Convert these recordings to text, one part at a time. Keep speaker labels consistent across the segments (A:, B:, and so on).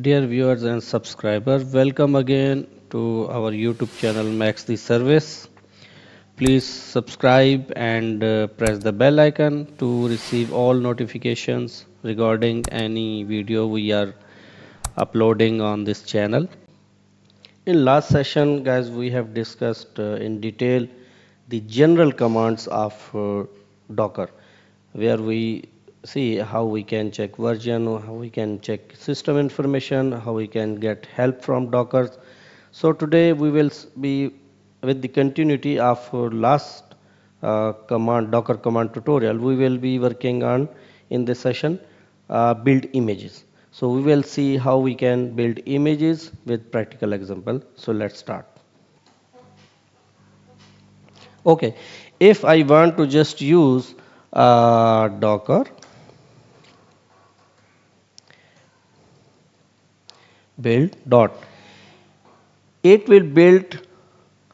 A: Dear viewers and subscribers, welcome again to our YouTube channel Max the Service. Please subscribe and press the bell icon to receive all notifications regarding any video we are uploading on this channel. In last session, guys, we have discussed in detail the general commands of Docker, where we see how we can check version, how we can check system information, how we can get help from Docker. So today we will be with the continuity of last command Docker command tutorial. We will be working on in this session build images. So we will see how we can build images with practical example. So let's start. Okay, if I want to just use Docker build dot, it will build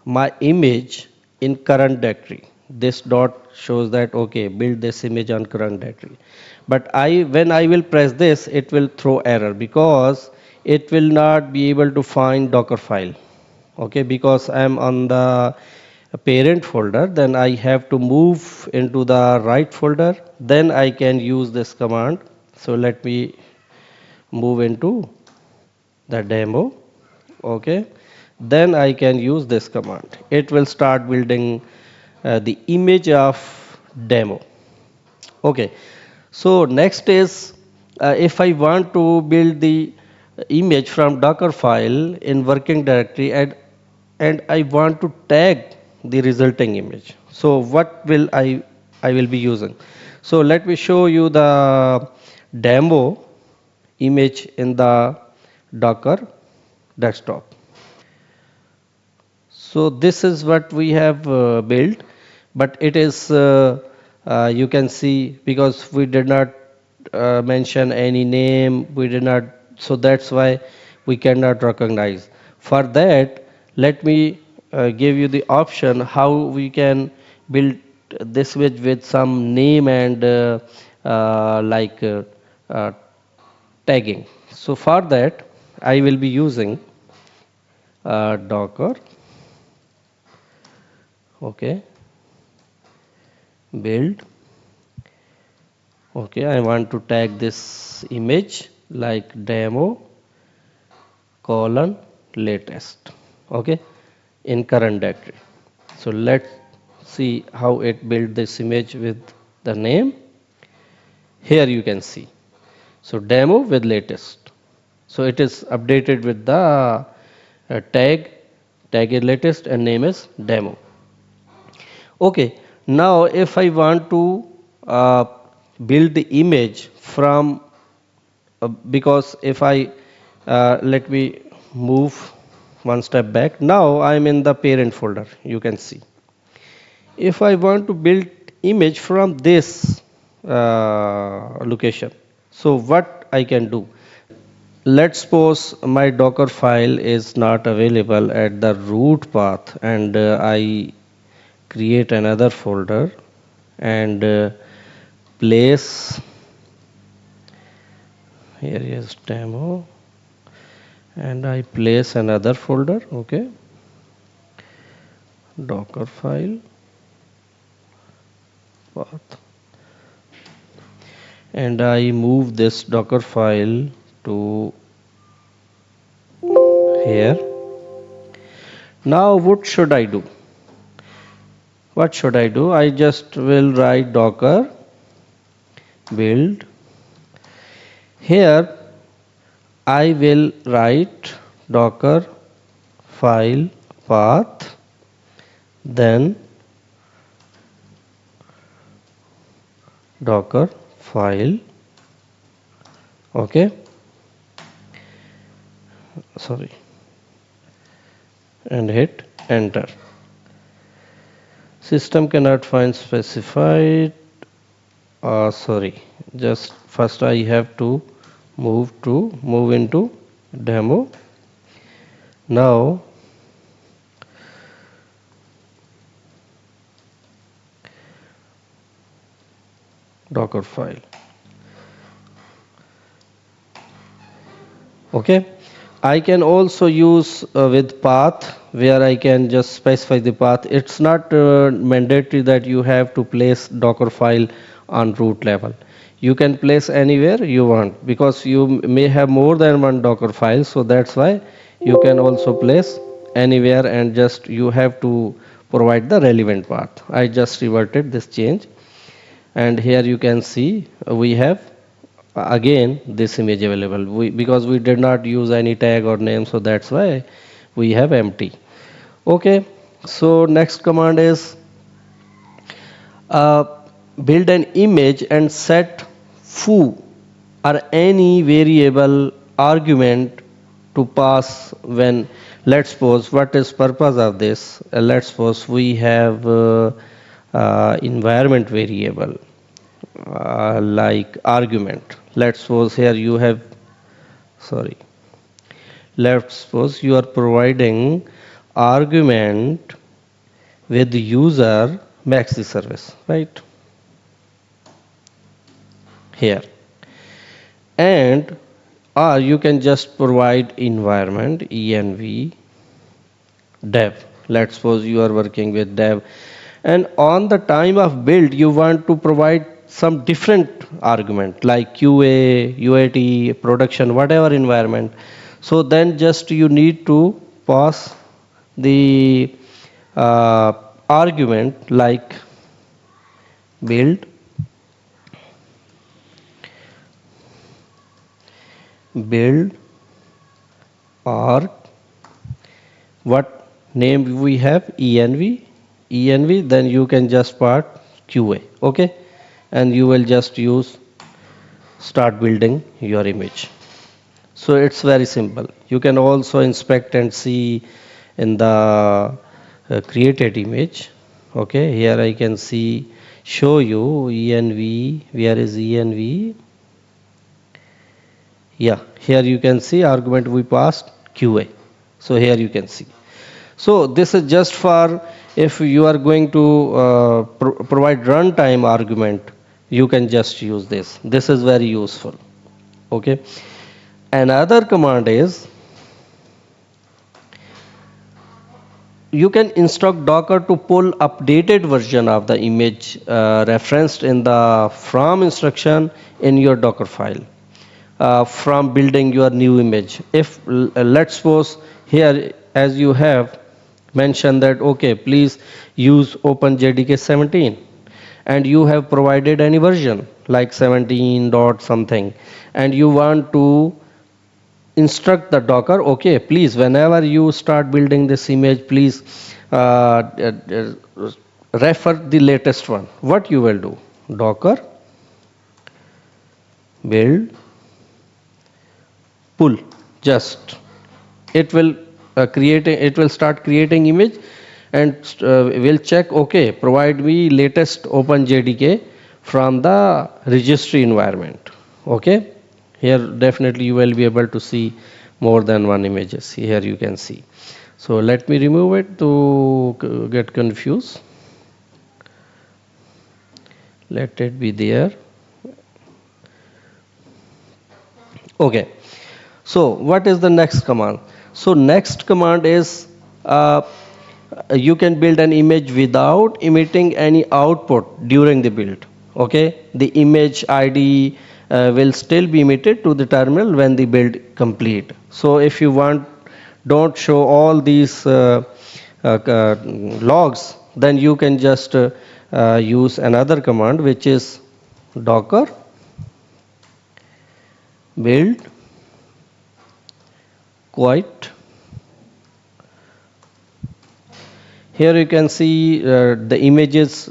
A: my image in current directory. This dot shows that okay, build this image on current directory. But when I will press this, it will throw error because it will not be able to find Dockerfile. Okay, because I am on the parent folder, then I have to move into the right folder, then I can use this command. So let me move into the demo. Okay, then I can use this command. It will start building the image of demo. Okay, so next is if I want to build the image from Dockerfile in working directory, and I want to tag the resulting image. So what will I will be using? So let me show you the demo image in the Docker desktop. So this is what we have built, but it is you can see because we did not mention any name, we did not, so that's why we cannot recognize. For that, let me give you the option how we can build this with some name and like uh, tagging. So for that, I will be using Docker. Okay, build. Okay, I want to tag this image like demo colon latest. Okay, in current directory. So let's see how it built this image with the name. Here you can see. So demo with latest. So it is updated with the tag is latest and name is demo. Okay, now if I want to uh, build the image from because if I let me move one step back, now I'm in the parent folder, you can see. If I want to build image from this location, so what I can do? Let's suppose my Docker file is not available at the root path, and I create another folder and place, here is demo, and I place another folder. Okay, Docker file path, and I move this Docker file to here. Now what should I do? What should I do? I just will write Docker build. Here I will write Docker file path, then Docker file. Okay, sorry, and hit enter. System cannot find specified. Sorry, just first I have to move into demo. Now Docker file. Okay. I can also use with path where I can just specify the path. It's not mandatory that you have to place Docker file on root level. You can place anywhere you want because you may have more than one Docker file. So that's why you can also place anywhere and just you have to provide the relevant path. I just reverted this change, and here you can see we have again this image available because we did not use any tag or name, so that's why we have empty. Okay, so next command is uh, build an image and set foo or any variable argument to pass when, let's suppose, what is purpose of this. Let's suppose we have environment variable like argument. Let's suppose here you have, sorry, let's suppose you are providing argument with user makes the service, right? Here. And or you can just provide environment env dev. Let's suppose you are working with dev, and on the time of build you want to provide some different argument like qa, uat, production, whatever environment. So then just you need to pass the argument like build, build arg, what name we have, env, env, then you can just part qa. Okay, and you will just use start building your image. So it's very simple. You can also inspect and see in the created image. Okay, here I can see show you env. Where is env? Yeah, here you can see argument we passed qa. So here you can see. So this is just for if you are going to provide runtime argument, you can just use this. This is very useful. Okay. Another command is you can instruct Docker to pull updated version of the image referenced in the from instruction in your Docker file from building your new image. If let's suppose here as you have mentioned that okay, please use OpenJDK 17, and you have provided any version like 17 dot something, and you want to instruct the Docker, okay, please whenever you start building this image, please refer the latest one. What you will do, Docker build pull, just it will it will start creating image, and will check, okay, provide me latest OpenJDK from the registry environment. Okay, here definitely you will be able to see more than one images. Here you can see. So let me remove it to get confused. Let it be there. Okay. So what is the next command? So next command is you can build an image without emitting any output during the build. Okay, the image ID will still be emitted to the terminal when the build complete. So if you want, don't show all these logs, then you can just use another command which is docker build quite. Here you can see the images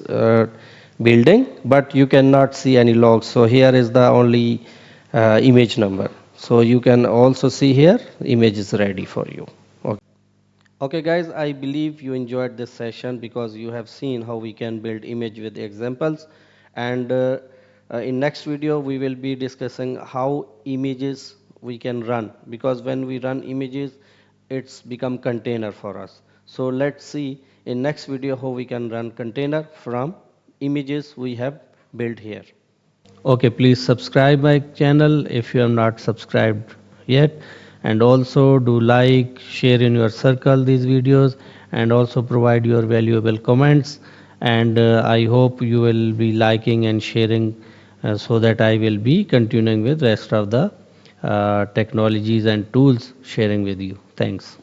A: building, but you cannot see any logs. So here is the only image number. So you can also see here image is ready for you. Okay. Okay guys, I believe you enjoyed this session because you have seen how we can build image with examples, and in next video we will be discussing how images we can run, because when we run images it's become container for us. So let's see in next video how we can run container from images we have built here. Okay, please subscribe my channel if you have not subscribed yet, and also do like, share in your circle these videos, and also provide your valuable comments. And I hope you will be liking and sharing, so that I will be continuing with rest of the technologies and tools sharing with you. Thanks.